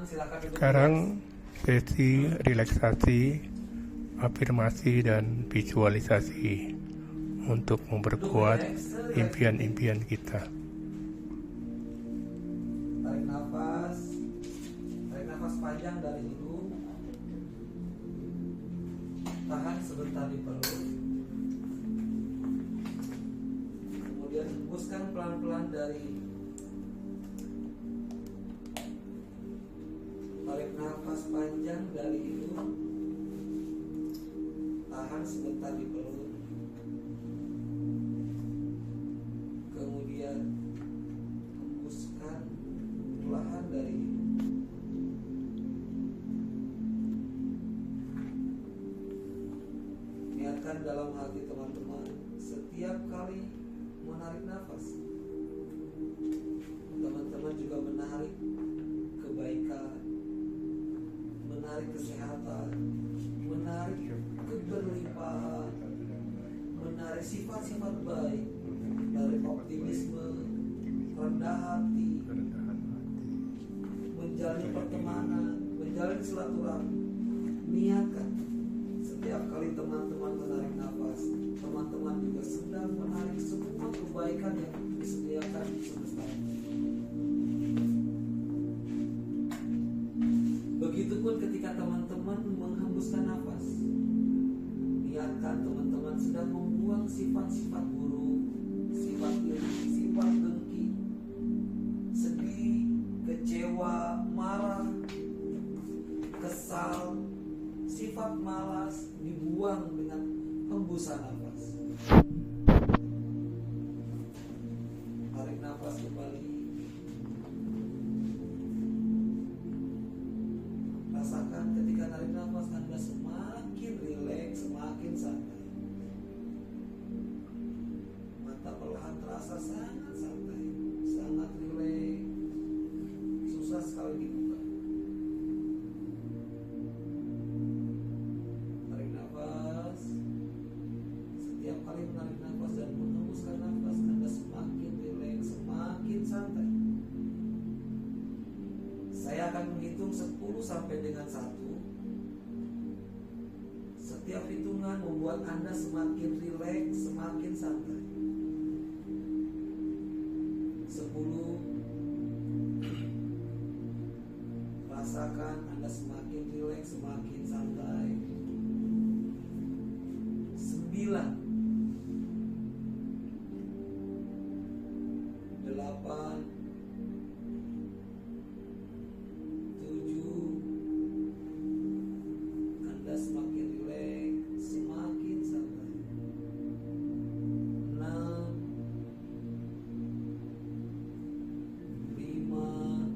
silakan duduk. Sekarang sesi relaksasi, afirmasi dan visualisasi untuk memperkuat impian-impian kita. Tarik nafas panjang dari hidung, tahan sebentar di perut, kemudian hembuskan pelan-pelan dari. Tarik nafas panjang dari hidung, tahan sebentar di perut, kemudian hembuskan perlahan dari hidung. Niatkan dalam hati teman-teman, setiap kali menarik nafas, teman-teman juga menarik kebaikan, menarik kesehatan, menarik keberlimpahan, menarik sifat-sifat baik, menarik optimisme, rendah hati, menjalin pertemanan, menjalin silaturahmi. Niatkan setiap kali teman-teman menarik nafas, teman-teman juga sedang menarik semua kebaikan yang disediakan semesta. Begitupun ketika teman-teman menghembuskan nafas, niatkan teman-teman sedang membuang sifat-sifat buruk, sifat iri, sifat dengki, sedih, kecewa, marah, kesal, sifat malas dibuang dengan hembusan nafas. Tarik nafas kembali. Rasakan ketika tarik nafas Anda semakin rileks, semakin santai. Mata perlahan terasa sangat santai, sangat rileks. Susah sekali dibuka. Tarik nafas. Setiap kali menarik nafas dan menghembuskan nafas, Anda semakin rileks, semakin santai. Saya akan menghitung 10 sampai dengan 1. Setiap hitungan membuat Anda semakin rileks, semakin santai. 10. Rasakan Anda semakin rileks, semakin santai. 9. 8. 7. Anda semakin rileks, semakin santai. 6. 5.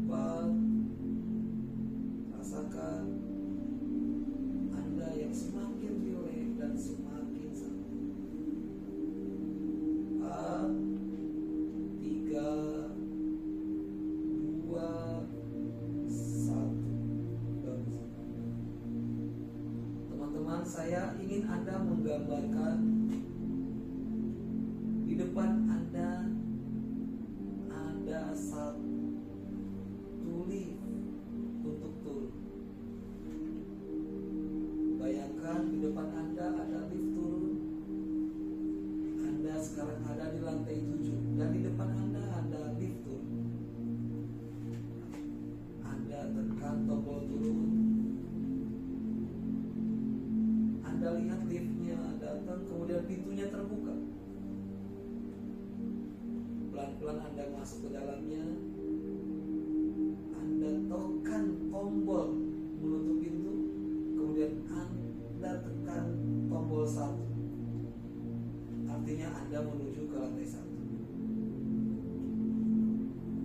4. Rasakan Anda yang semakin rileks dan semakin santai. 4. 3. 2. 1. Bagus. Teman-teman, saya ingin Anda menggambarkan di depan Anda ada satu lift untuk turun. Bayangkan di depan Anda ada lift turun. Anda sekarang ada di lantai 7 dan di depan Anda ada lift turun. Anda tekan tombol turun. Anda lihat liftnya datang, kemudian pintunya terbuka. Pelan-pelan Anda masuk ke dalamnya. Anda tekan tombol menutup pintu, kemudian Anda tekan tombol 1. Artinya Anda menuju ke lantai 1.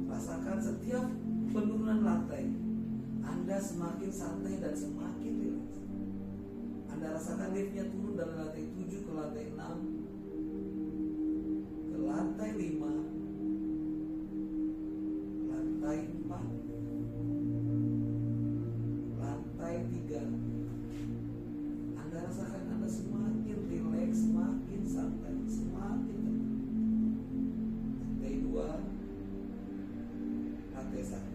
Rasakan setiap penurunan lantai, Anda semakin santai dan semakin rileks. Anda rasakan liftnya turun dari lantai 7 ke lantai 6, ke lantai 5, lantai 4, lantai 3. Anda rasakan Anda semakin rileks, semakin santai, semakin tenang. Lantai 2, sana.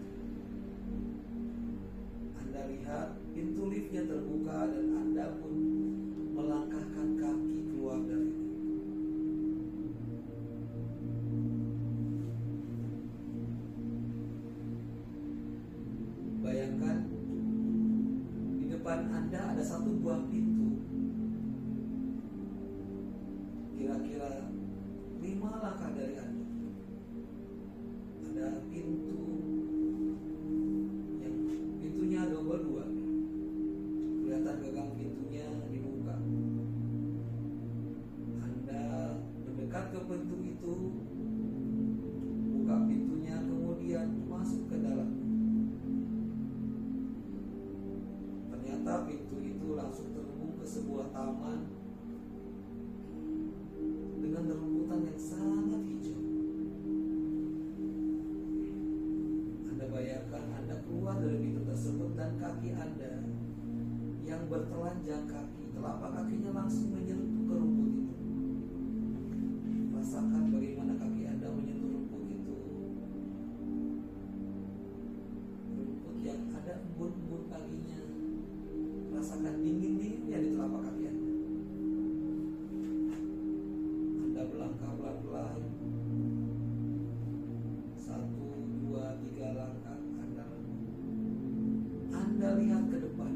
Anda lihat pintu liftnya terbuka dan Anda pun melangkahkan kaki keluar dari lift. Bayangkan di depan Anda ada satu buah pintu, kira-kira 5 langkah dari Anda. Ada pintu yang pintunya double dua, kelihatan gagang pintunya dibuka. Anda mendekat ke pintu itu, buka pintunya, kemudian masuk ke dalam. Ternyata pintu itu langsung terhubung ke sebuah taman dengan rumputan yang sangat hijau. Anda bayangkan Anda keluar dari pintu tersebut dan kaki Anda yang bertelanjang kaki, telapak kakinya langsung menyentuh ke rumput itu. Rasakan bagaimana kaki Anda menyentuh rumput itu. Rumput yang ada embun-embun kakinya. Rasakan dingin-dinginnya di telapak kaki Anda. Anda melangkah pelan-pelan. 1, 2, 3 langkah Anda lihat ke depan.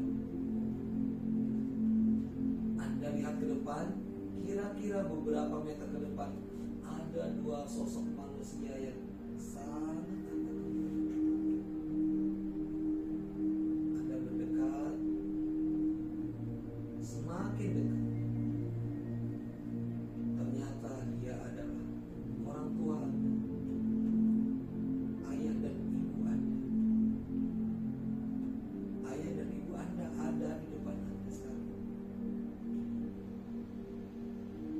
Anda lihat ke depan, kira-kira beberapa meter ke depan ada 2 sosok manusia yang sangat dekat. Anda mendekat, semakin dekat. Ternyata dia adalah orang tua Anda, ayah dan ibu Anda. Ayah dan ibu Anda ada di depan Anda sekarang.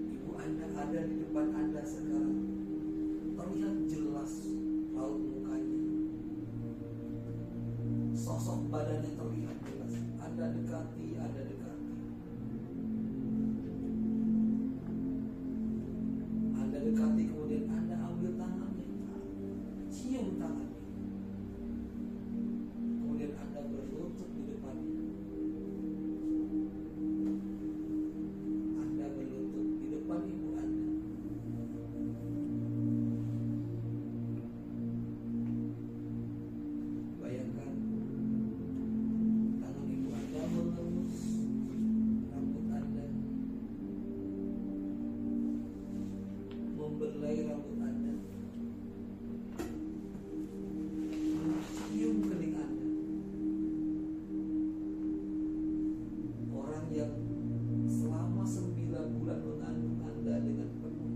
Ibu Anda ada di depan Anda sekarang. Terlihat jelas raut mukanya. Sosok badannya terlihat jelas. Anda dekati, Anda dekati. Anda dekati, kemudian Anda ambil tangannya, cium tangannya. Kemudian Anda berlutut di depannya. Anda berlutut di depan ibu Anda. Bayangkan tangan ibu Anda mengelus rambut Anda, membelai rambut Anda, mencium kening Anda. Orang yang selama 9 bulan mengandung Anda dengan penuh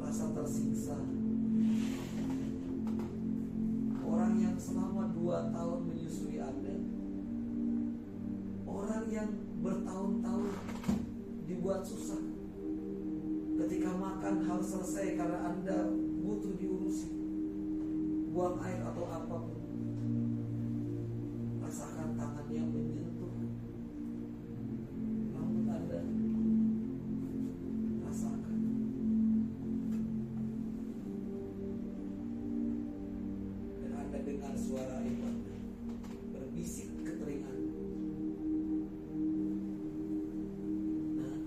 rasa tersiksa. Orang yang selama 2 tahun menyusui Anda. Orang yang bertahun-tahun dibuat susah. Ketika makan harus selesai karena Anda butuh diurusi, buang air atau apapun. Rasakan tangannya menyentuh rambut Anda. Rasakan. Dan Anda dengar suara ibu Anda berbisik ke telinga Anda. Nah,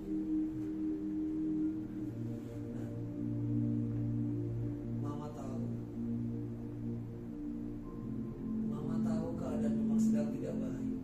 Mama tahu. Mama tahu keadaan memang sedang tidak baik.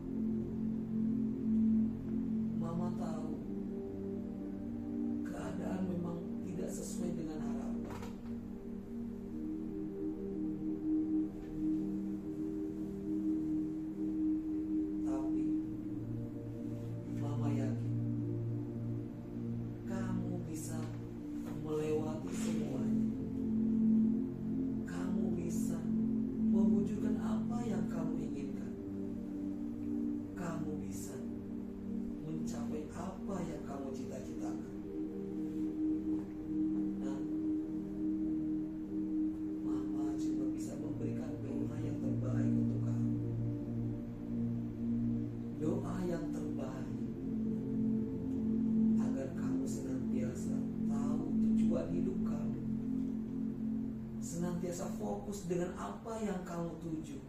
apa yang kamu tuju.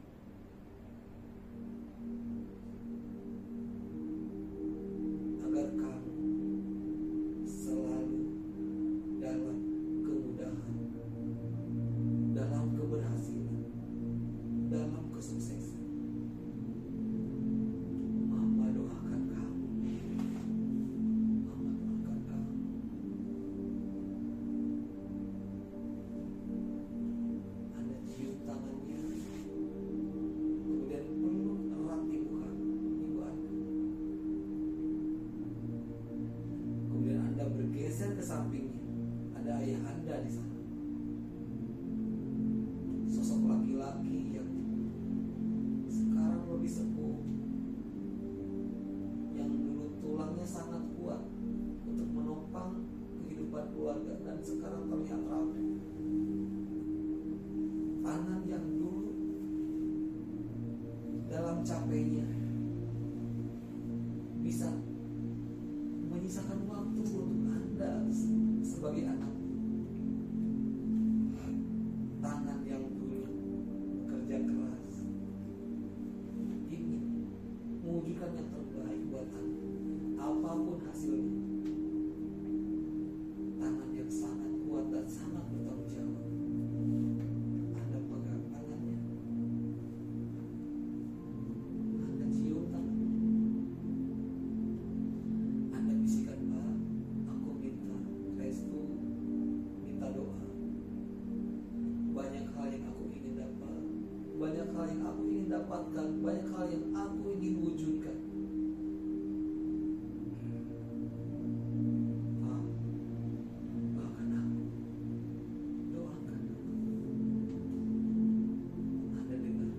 Agar kamu selalu dalam kemudahan, dalam keberhasilan, dalam kesuksesan. Mama doakan kamu. Mama doakan kamu. Anda cium tangannya, kemudian peluk erat ibu Anda. Kemudian Anda bergeser ke sampingnya. Ada ayah Anda di sana. Sosok laki-laki yang sekarang lebih sepuh, yang dulu tulangnya sangat kuat untuk menopang kehidupan keluarga dan sekarang terlihat rapuh. Tangan yang dulu dalam capeknya bisa menyisakan waktu untuk Anda sebagai anak. Tangan yang dulu kerja keras ingin mewujudkan yang terbaik buat Anda, apapun hasilnya. Tangan yang sangat kuat dan sangat bertanggung jawab. Anda pegang tangannya, Anda cium tangannya, Anda bisikan, Pak, aku minta restu, minta doa. Banyak hal yang aku ingin dapat, banyak hal yang aku ingin dapatkan, banyak hal yang aku ingin wujudkan. Pak, doakan aku, doakan aku. Anda dengar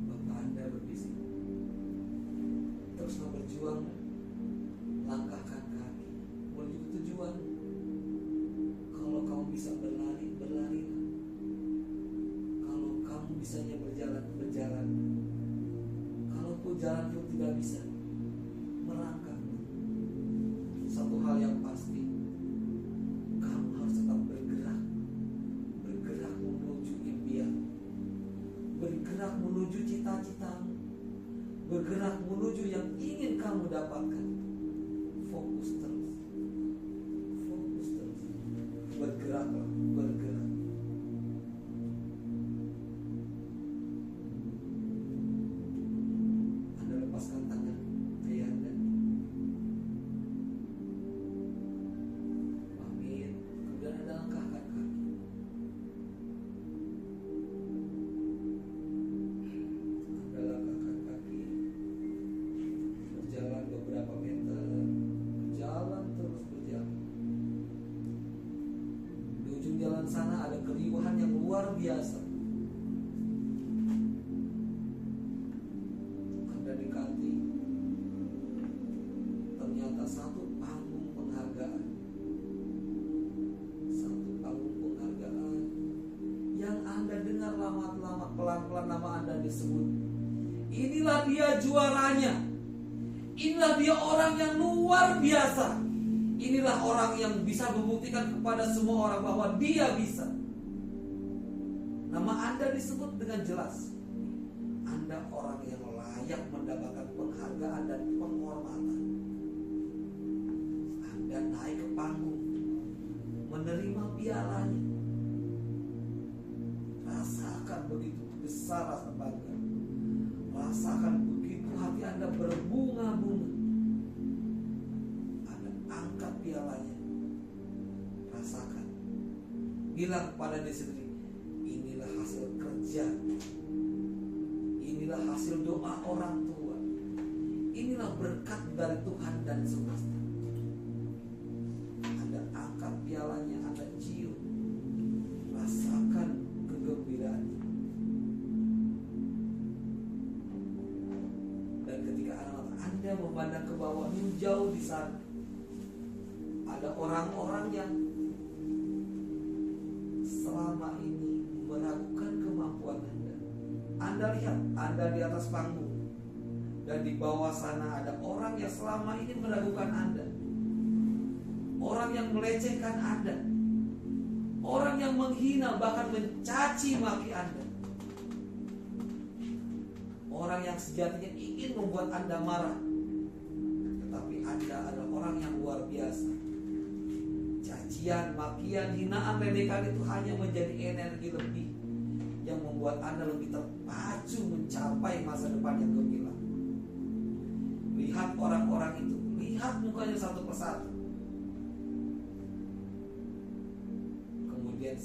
Bapak Anda berbisik, teruslah berjuang, langkahkan kaki menuju tujuan. Kalau kamu bisa berlari, berlarilah. Kalau kamu bisanya berjalan, berjalan. Kalaupun jalan pun tidak bisa, merangkak. Satu hal yang pasti, kamu harus tetap bergerak. Bergerak menuju impian, bergerak menuju cita-citamu, bergerak menuju yang ingin kamu dapatkan. Fokus terus, fokus terus. Bergeraklah, bergerak. Anda lepaskan tangan ayah Anda. Pamit, kemudian Anda langkahkan kaki. Anda langkahkan kaki, berjalan beberapa meter, berjalan terus berjalan. Di ujung jalan sana ada keriuhan yang luar biasa. Anda dekati, ternyata satu panggung penghargaan. Satu panggung penghargaan yang Anda dengar lama-lama, pelan-pelan nama Anda disebut. Inilah dia juaranya. Inilah dia orang yang luar biasa. Inilah orang yang bisa membuktikan kepada semua orang bahwa dia bisa. Nama Anda disebut dengan jelas. Anda orang yang layak mendapatkan penghargaan dan penghormatan. Anda naik ke panggung, menerima pialanya. Rasakan begitu besar rasa bangga. Rasakan begitu hati Anda berbunga-bunga. Anda angkat pialanya. Rasakan. Bilang kepada diri sendiri, inilah hasil kerja. Inilah hasil doa orang tua. Inilah berkat dari Tuhan dan semesta. Anda angkat pialanya, Anda cium. Rasakan kegembiraannya. Dan ketika Anda memandang ke bawah, jauh di sana ada orang-orang yang selama ini meragukan kemampuan Anda. Anda lihat, Anda di atas panggung, dan di bawah sana ada orang yang selama ini meragukan Anda, orang yang melecehkan Anda. Orang yang menghina bahkan mencaci maki Anda. Orang yang sejatinya ingin membuat Anda marah, tetapi Anda adalah orang yang luar biasa. Cacian, makian, hinaan, ledekan itu hanya menjadi energi lebih yang membuat Anda lebih terpacu mencapai masa depan yang gemilang. Lihat orang-orang itu, lihat mukanya satu persatu. Kemudian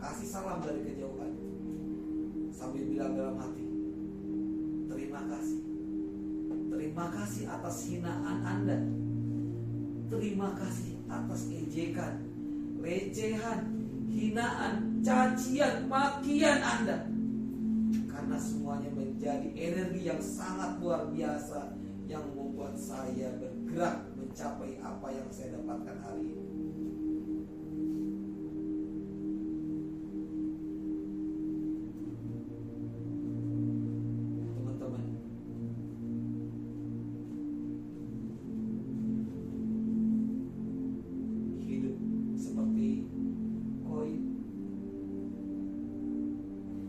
kasih salam dari kejauhan, sambil bilang dalam hati, terima kasih atas hinaan Anda, terima kasih atas ejekan, recehan, hinaan, cacian, makian Anda, karena semuanya menjadi energi yang sangat luar biasa yang membuat saya bergerak mencapai apa yang saya dapatkan hari ini. Teman-teman, hidup seperti koin,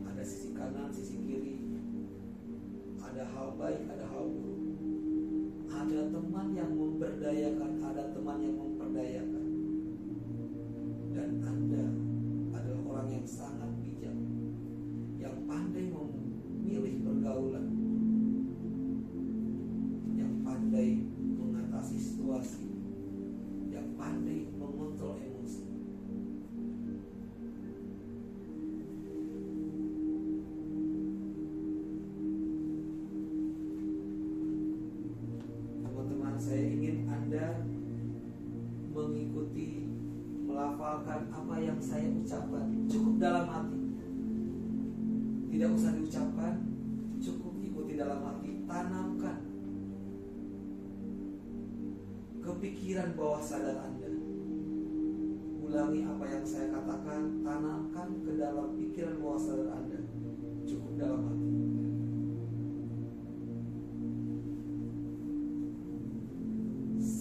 ada sisi kanan, sisi kiri, ada hal baik, ada hal buruk. Ada teman yang memberdayakan, ada teman yang memperdayakan. Dan Anda adalah orang yang sangat bijak, yang pandai memilih pergaulan, yang pandai mengatasi situasi, yang pandai mengontrol emosi. Saya ingin Anda mengikuti, melafalkan apa yang saya ucapkan. Cukup dalam hati, tidak usah diucapkan, cukup ikuti dalam hati. Tanamkan kepikiran bawah sadar Anda. Ulangi apa yang saya katakan, tanamkan ke dalam pikiran bawah sadar Anda. Cukup dalam hati.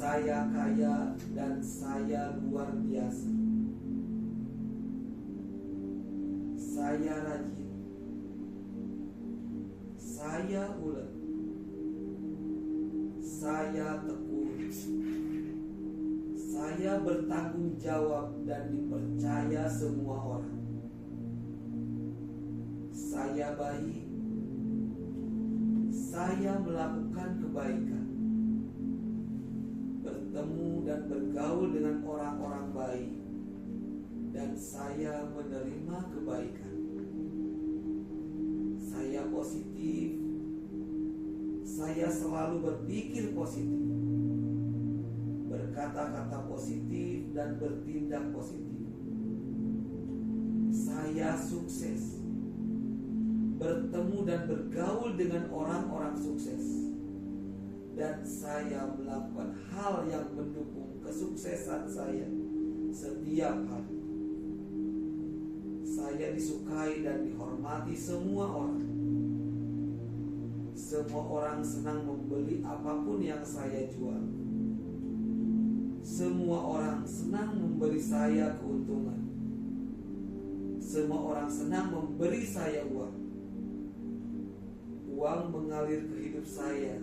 Saya kaya dan saya luar biasa. Saya rajin. Saya ulet. Saya tekun. Saya bertanggung jawab dan dipercaya semua orang. Saya baik. Saya melakukan kebaikan. Bertemu dan bergaul dengan orang-orang baik, dan saya menerima kebaikan. Saya positif. Saya selalu berpikir positif, berkata-kata positif dan bertindak positif. Saya sukses, bertemu dan bergaul dengan orang-orang sukses, dan saya melakukan hal yang mendukung kesuksesan saya setiap hari. Saya disukai dan dihormati semua orang. Semua orang senang membeli apapun yang saya jual. Semua orang senang memberi saya keuntungan. Semua orang senang memberi saya uang. Uang mengalir ke hidup saya,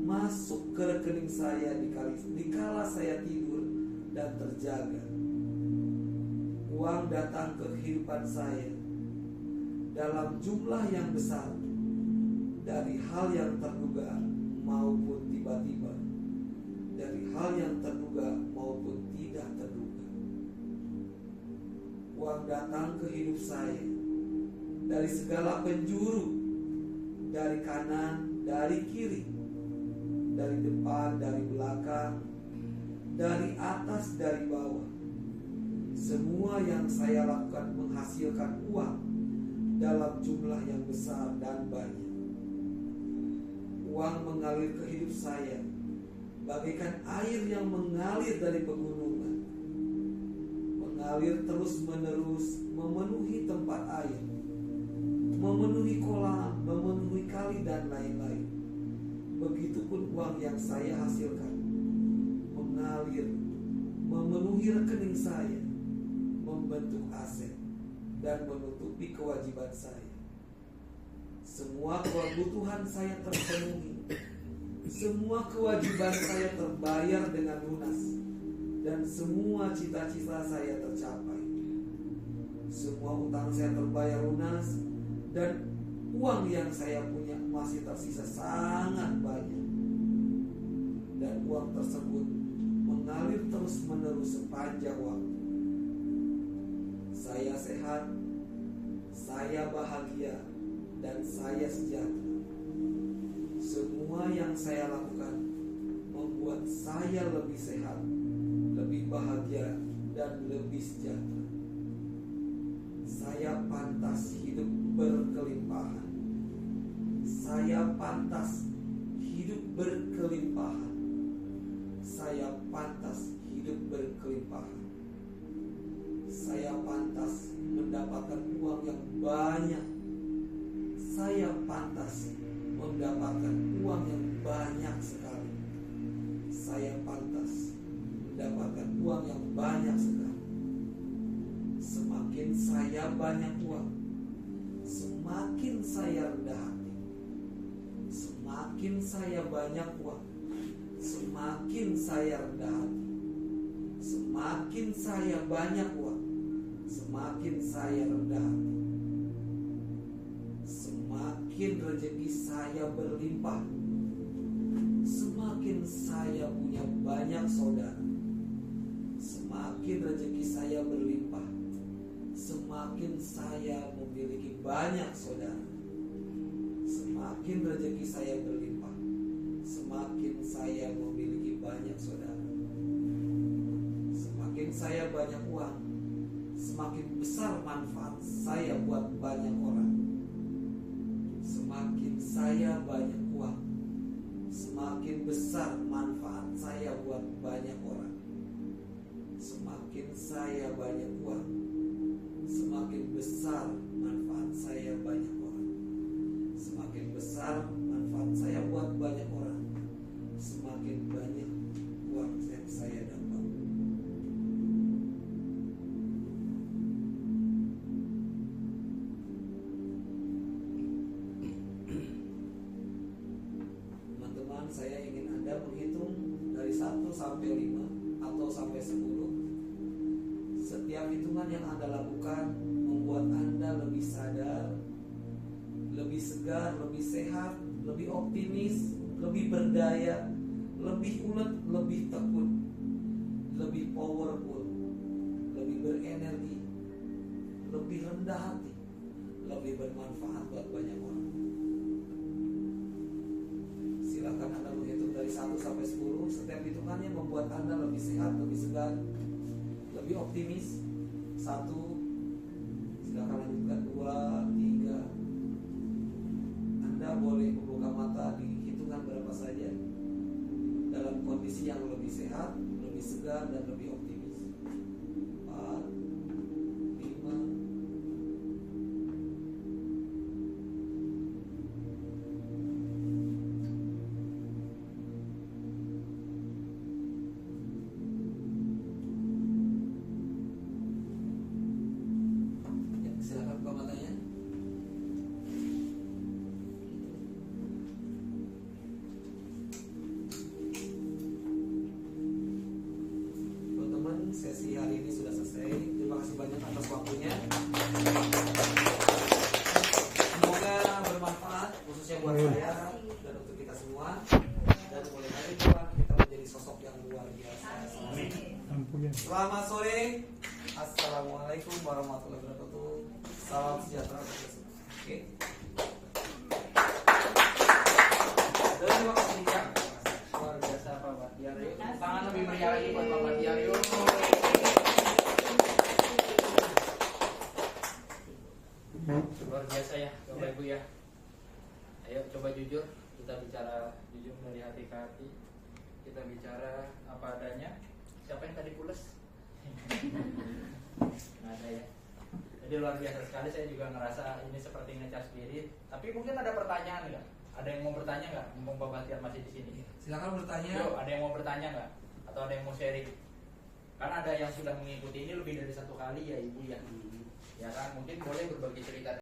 masuk ke rekening saya dikala saya tidur dan terjaga. Uang datang ke kehidupan saya dalam jumlah yang besar, dari hal yang terduga maupun tiba-tiba, dari hal yang terduga maupun tidak terduga. Uang datang ke hidup saya dari segala penjuru, dari kanan, dari kiri, dari depan, dari belakang, dari atas, dari bawah. Semua yang saya lakukan menghasilkan uang dalam jumlah yang besar dan banyak. Uang mengalir ke hidup saya bagaikan air yang mengalir dari pegunungan, mengalir terus-menerus, memenuhi tempat air, memenuhi kolam, memenuhi kali, dan lain-lain. Begitupun uang yang saya hasilkan mengalir, memenuhi rekening saya, membentuk aset dan menutupi kewajiban saya. Semua kebutuhan saya terpenuhi, semua kewajiban saya terbayar dengan lunas, dan semua cita-cita saya tercapai. Semua utang saya terbayar lunas, dan uang yang saya punya masih tersisa sangat banyak. Dan uang tersebut mengalir terus-menerus sepanjang waktu. Saya sehat, saya bahagia, dan saya sejahtera. Semua yang saya lakukan membuat saya lebih sehat, lebih bahagia, dan lebih sejahtera. Saya pantas hidup berkelimpahan. Saya pantas hidup berkelimpahan. Saya pantas hidup berkelimpahan. Saya pantas mendapatkan uang yang banyak. Saya pantas mendapatkan uang yang banyak sekali. Saya pantas mendapatkan uang yang banyak sekali. Semakin saya banyak uang, semakin saya rendah hati. Semakin saya banyak uang, semakin saya rendah hati. Semakin saya banyak uang, semakin saya rendah hati. Semakin rezeki saya berlimpah, semakin saya punya banyak saudara. Semakin rezeki saya berlimpah, semakin saya memiliki banyak saudara. Semakin rezeki saya berlimpah, semakin saya memiliki banyak saudara. Semakin saya banyak uang, semakin besar manfaat saya buat banyak orang. Semakin saya banyak uang, semakin besar manfaat saya buat banyak orang. Semakin saya banyak uang, semakin besar manfaat saya banyak orang. Semakin besar manfaat saya buat banyak orang, semakin banyak uang yang saya dapat. Teman-teman, saya ingin Anda menghitung dari 1 sampai 5 atau sampai 10. Setiap hitungan yang Anda lakukan membuat Anda lebih sadar, lebih segar, lebih sehat, lebih optimis, lebih berdaya, lebih ulet, lebih tekun, lebih powerful, lebih berenergi, lebih rendah hati, lebih bermanfaat buat banyak orang. Silakan Anda menghitung dari 1 sampai 10. Setiap hitungannya membuat Anda lebih sehat, lebih segar, lebih optimis. 1, silakan lanjutkan. 2, 3. Anda boleh membuka mata di hitungan berapa saja dalam kondisi yang lebih sehat, lebih segar, dan lebih optimis. 4, 5. Ya, silakan buka matanya. Teman-teman, sesi hari ini sudah selesai. Terima kasih banyak atas waktunya. Semoga bermanfaat, khususnya buat saya dan untuk kita semua. Dan mulai hari depan kita menjadi sosok yang luar biasa. Selamat sore. Assalamualaikum warahmatullahi wabarakatuh. Salam sejahtera untuk kita semua. Oke. Terima kasih ya. Luar biasa Pak Bahtiar. Tangan lebih meriah lagi buat Pak Bahtiar. Yuk. Luar biasa ya Bapak Ibu ya. Ayo coba jujur, kita bicara jujur dari hati ke hati. Kita bicara apa adanya. Siapa yang tadi pules? Nggak ada ya. Jadi luar biasa sekali, saya juga ngerasa ini seperti ngecas diri. Tapi mungkin ada pertanyaan nggak? Ada yang mau bertanya nggak? Mumpung Bapak Bahtiar masih di sini. Silakan bertanya. Yuk, ada yang mau bertanya nggak? Atau ada yang mau sharing? Kan ada yang sudah mengikuti ini lebih dari 1 kali ya ibu ya. Ya kan, mungkin boleh berbagi cerita